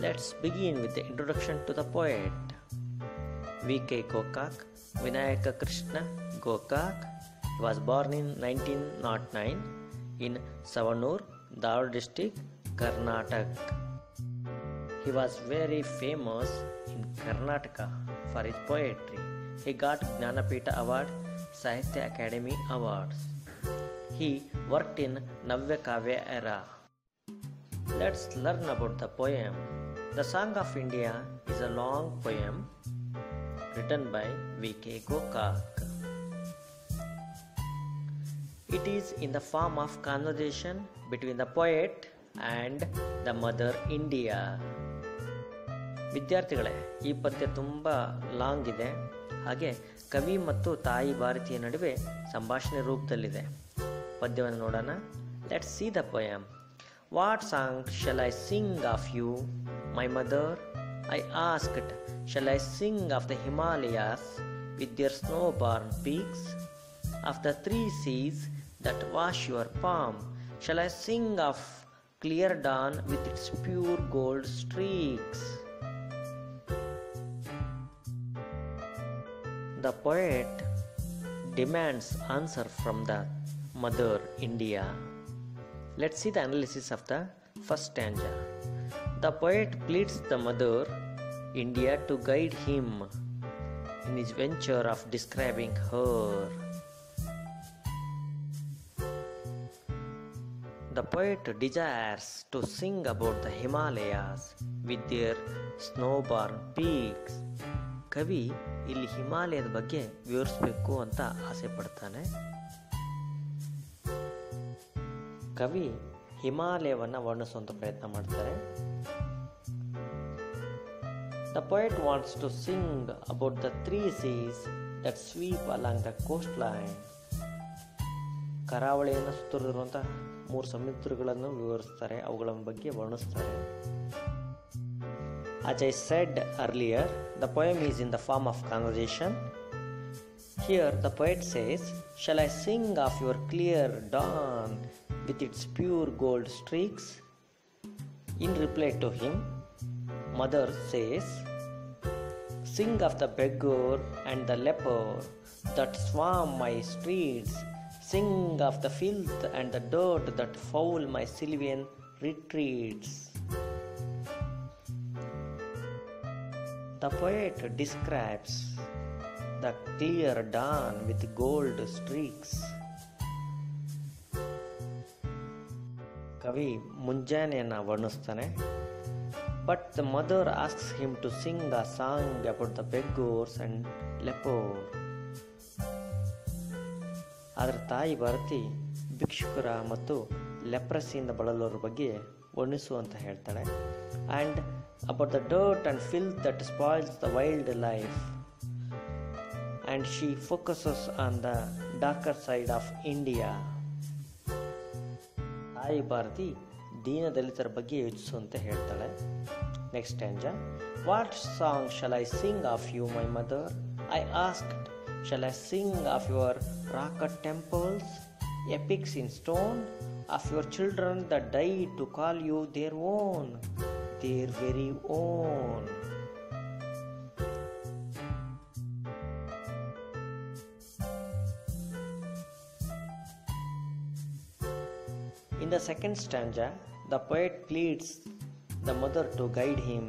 Let's begin with the introduction to the poet. V.K. Gokak, Vinayaka Krishna Gokak. He was born in 1909 in Savanur, Dawar district, Karnataka. He was very famous in Karnataka for his poetry. He got Jnanapita Award, Sahitya Academy Awards. He worked in Navya Kavya era. Let's learn about the poem. The Song of India is a long poem written by V.K. Gokak. It is in the form of conversation between the poet and the mother India. ವಿದ್ಯಾರ್ಥಿಗಳೇ, ಈ ಪದ್ಯ ತುಂಬ long ಇದೆ. ಹಾಗೆ ಕವಿ ಮತ್ತು ತಾಯಿ ಭಾರತಿಯ ನಡುವೆ ಸಂಭಾಷಣೆ ರೂಪದಲ್ಲಿದೆ. ಪದ್ಯವನ್ನು ನೋಡೋಣ. Let's see the poem. What song shall I sing of you, my mother? I asked. Shall I sing of the Himalayas with their snow-born peaks? Of the three seas that wash your palm? Shall I sing of clear dawn with its pure gold streaks? The poet demands answer from the mother India. Let's see the analysis of the first stanza. The poet pleads the mother India to guide him in his venture of describing her. The poet desires to sing about the Himalayas with their snow-born peaks. ಕವಿ ಇಲ್ಲಿ ಹಿಮಾಲಯದ ಬಗ್ಗೆ ವಿವರಿಸಬೇಕು ಅಂತ ಆಸೆ ಪಡ್ತಾನೆ. ಕವಿ ಹಿಮಾಲಯವನ್ನು ವರ್ಣಿಸುವಂತ ಪ್ರಯತ್ನ ಮಾಡ್ತಾರೆ. The poet wants to sing about the three seas that sweep along the coastline. ಕರಾವಳಿಯನ್ನು ಸುತ್ತುತ್ತಿರುವಂತಹ ಮೂರು ಸಮುದ್ರಗಳನ್ನು ವಿವರಿಸ್ತಾರೆ, ಅವುಗಳ ಬಗ್ಗೆ ವರ್ಣಿಸ್ತಾರೆ. As I said earlier, the poem is in the form of conversation. Here the poet says, "Shall I sing of your clear dawn with its pure gold streaks?" In reply to him, mother says, "Sing of the beggar and the leper that swarm my streets. Sing of the filth and the dirt that foul my sylvan retreats." The poet describes the clear dawn with gold streaks. ಕವಿ ಮುಂಜಾನೆಯನ್ನು ವರ್ಣಿಸ್ತಾನೆ. But the mother asks him to sing a song about the beggars and lepers. ಆದರೆ ತಾಯಿ ಭಾರತಿ ಭಿಕ್ಷುಕರ ಮತ್ತು ಲೆಪ್ರಸಿಯಿಂದ ಬಳಲೋರ ಬಗ್ಗೆ ವರ್ಣಿಸು ಅಂತ ಹೇಳ್ತಾಳೆ. And about the dirt and filth that spoils the wild life. And she focuses on the darker side of India. ತಾಯಿ ಭಾರತಿ ದೀನ ದಲಿತರ ಬಗ್ಗೆ ಯೋಚಿಸು ಅಂತ ಹೇಳ್ತಾಳೆ. Next ಸ್ಟ್ಯಾಂಜಾ. What song shall I sing of you, my mother? I asked. Shall I sing of your rock-cut temples, epics in stone, of your children that died to call you their own, their very own? In the second stanza, the poet pleads the mother to guide him.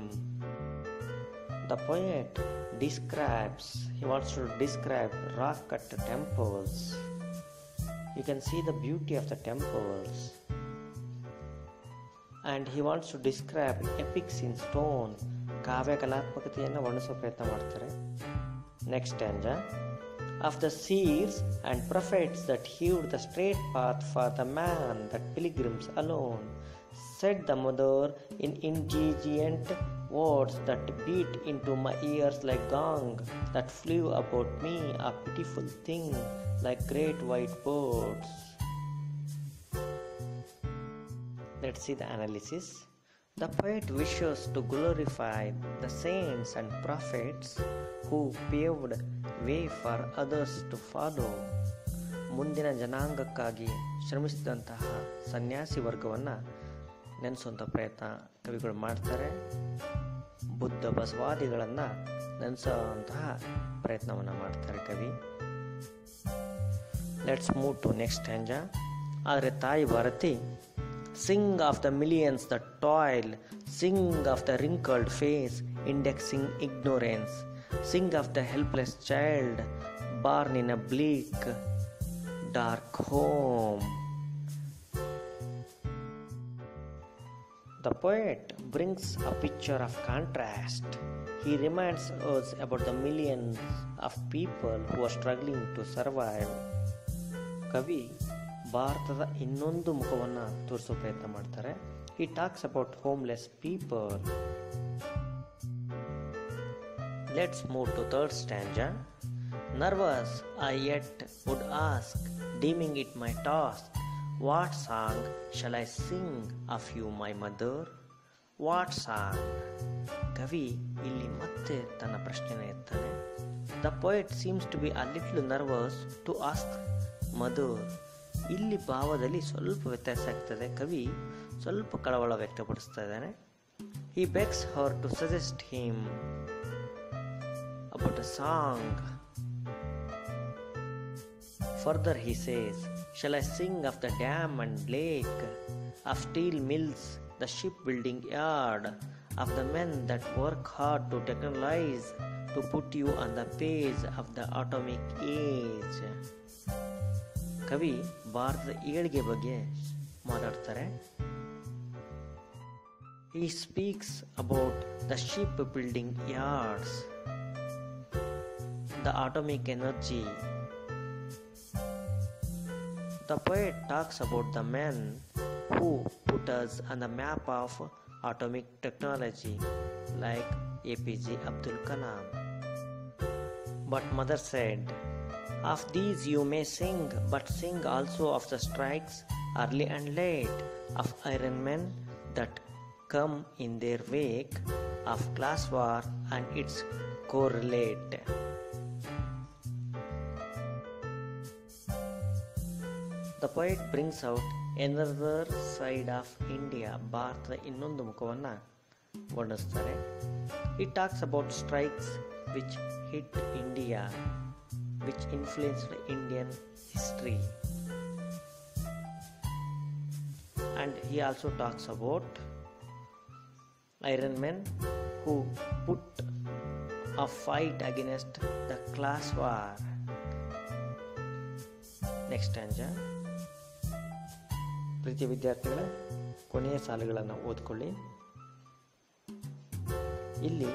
The poet he wants to describe rock-cut temples. You can see the beauty of the temples. And he wants to describe epics in stone. ಕಾವ್ಯ ಕಲಾತ್ಮಕತೆಯನ್ನು ವರ್ಣಿಸುವ ಪ್ರಯತ್ನ ಮಾಡ್ತಾರೆ. Next ಸ್ಟ್ಯಾಂಜಾ. Of the seers and prophets that hewed the straight path for the man that pilgrims alone, said the mother in ingredient words that beat into my ears like gong, that flew about me a pitiful thing like great white birds. Let's see the analysis. The poet wishes to glorify the saints and prophets who paved way for others to follow. ಮುಂದಿನ ಜನಾಂಗಕ್ಕಾಗಿ ಶ್ರಮಿಸಿದಂತಹ ಸನ್ಯಾಸಿ ವರ್ಗವನ್ನು ನೆನೆಸುವಂಥ ಪ್ರಯತ್ನ ಕವಿಗಳು ಮಾಡ್ತಾರೆ. ಬುದ್ಧ ಬಸವಾದಿಗಳನ್ನು ನೆನೆಸುವಂತಹ ಪ್ರಯತ್ನವನ್ನು ಮಾಡ್ತಾರೆ ಕವಿ. Let's move to next stanza. ಆದರೆ ತಾಯಿ Bharati, sing of the millions the toil, sing of the wrinkled face indexing ignorance, sing of the helpless child born in a bleak dark home. The poet brings a picture of contrast. He reminds us about the millions of people who are struggling to survive. ಕವಿ ಭಾರತದ ಇನ್ನೊಂದು ಮುಖವನ್ನು ತೋರಿಸೋ ಪ್ರಯತ್ನ ಮಾಡ್ತಾರೆ. He talks about homeless people. Let's move to third stanza. Nervous I yet would ask, deeming it my task, what song shall I sing of you, my mother? What song? ಕವಿ ಇಲ್ಲಿ ಮತ್ತೆ ತನ್ನ ಪ್ರಶ್ನೆನ ಎತ್ತಾನೆ. The poet seems to be a little nervous to ask mother. ಇಲ್ಲಿ ಭಾವದಲ್ಲಿ ಸ್ವಲ್ಪ ವ್ಯತ್ಯಾಸ ಆಗ್ತದೆ. ಕವಿ ಸ್ವಲ್ಪ ಕಳವಳ ವ್ಯಕ್ತಪಡಿಸ್ತಾ ಇದ್ದಾನೆ. He begs her to suggest him about a song. Further he says, shall I sing of the dam and lake, of steel mills, the shipbuilding yard, of the men that work hard to technologize, to put you on the page of the atomic age. ಕವಿ ಭಾರತದ ಏಳಿಗೆ ಬಗ್ಗೆ ಮಾತಾಡ್ತಾರೆ. He speaks about the shipbuilding yards, the atomic energy. The poet talks about the men who put us on the map of atomic technology, like APJ Abdul Kalam. But mother said, of these you may sing, but sing also of the strikes early and late, of iron men that come in their wake, of class war and its correlate. The poet brings out another side of India. ಭಾರತದ ಇನ್ನೊಂದು ಮುಖವನ್ನು ವರ್ಣಿಸ್ತಾರೆ. He talks about strikes which hit India, which influenced Indian history. And he also talks about iron men who put a fight against the class war. Next stanza. ಪ್ರೀತಿಯ ವಿದ್ಯಾರ್ಥಿಗಳೇ, ಕೊನೆಯ ಸಾಲುಗಳನ್ನು ಓದ್ಕೊಳ್ಳಿ. ಇಲ್ಲಿ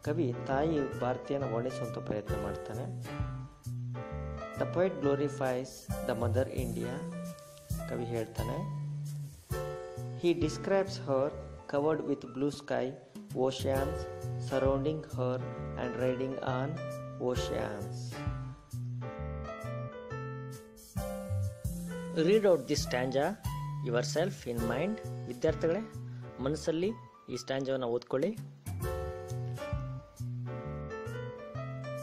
ಕವಿ ತಾಯಿ ಭಾರತೀಯನ ವರ್ಣಿಸುವಂಥ ಪ್ರಯತ್ನ ಮಾಡ್ತಾನೆ. The poet glorifies the mother India. ಕವಿ ಹೇಳ್ತಾನೆ, he describes her covered with blue sky, oceans surrounding her and riding on oceans. Read out this stanza yourself in mind. ವಿದ್ಯಾರ್ಥಿಗಳೇ, ಮನಸ್ಸಲ್ಲಿ ಈ ಸ್ಟ್ಯಾಂಜಾವನ್ನು ಓದ್ಕೊಳ್ಳಿ.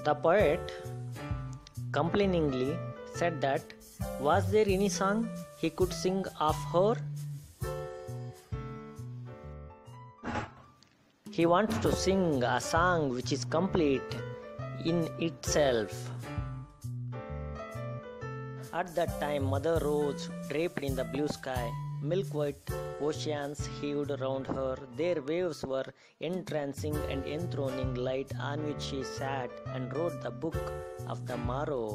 The poet complainingly said that, was there any song he could sing of her? He wants to sing a song which is complete in itself. At that time, mother rose, draped in the blue sky. Milk-white oceans heaved around her. Their waves were entrancing and enthroning light on which she sat and wrote the book of the morrow.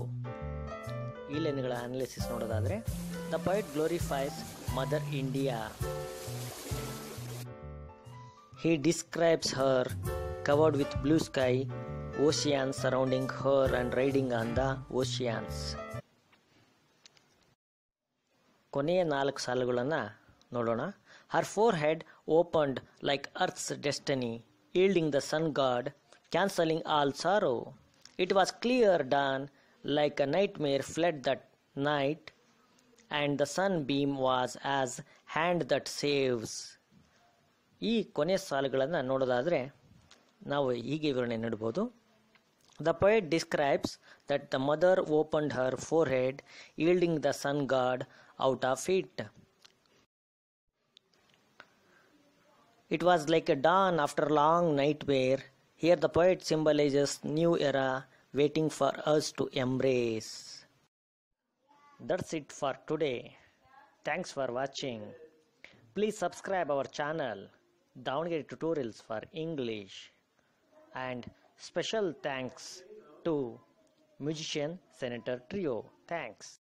ಈ ಲೈನ್ಗಳ analysis ನೋಡೋದಾದರೆ, the poet glorifies Mother India. He describes her covered with blue sky, oceans surrounding her and riding on the oceans. ಕೊನೆಯ 4 ಸಾಲುಗಳನ್ನು ನೋಡೋಣ. Her forehead opened like earth's destiny, yielding the sun god, cancelling all sorrow. It was clear dawn, like a nightmare fled that night, and the sunbeam was as hand that saves. ಈ ಕೊನೆಯ ಸಾಲುಗಳನ್ನು ನೋಡೋದಾದರೆ ನಾವು ಹೀಗೆ ವಿವರಣೆ ನೀಡಬಹುದು. The poet describes that the mother opened her forehead, yielding the sun god out of it. It was like a dawn after a long nightmare. Here the poet symbolizes new era waiting for us to embrace. That's it for today. Thanks for watching. Please subscribe our channel, Davangere Tutorials for English. And special thanks to musician Senator Trio. Thanks.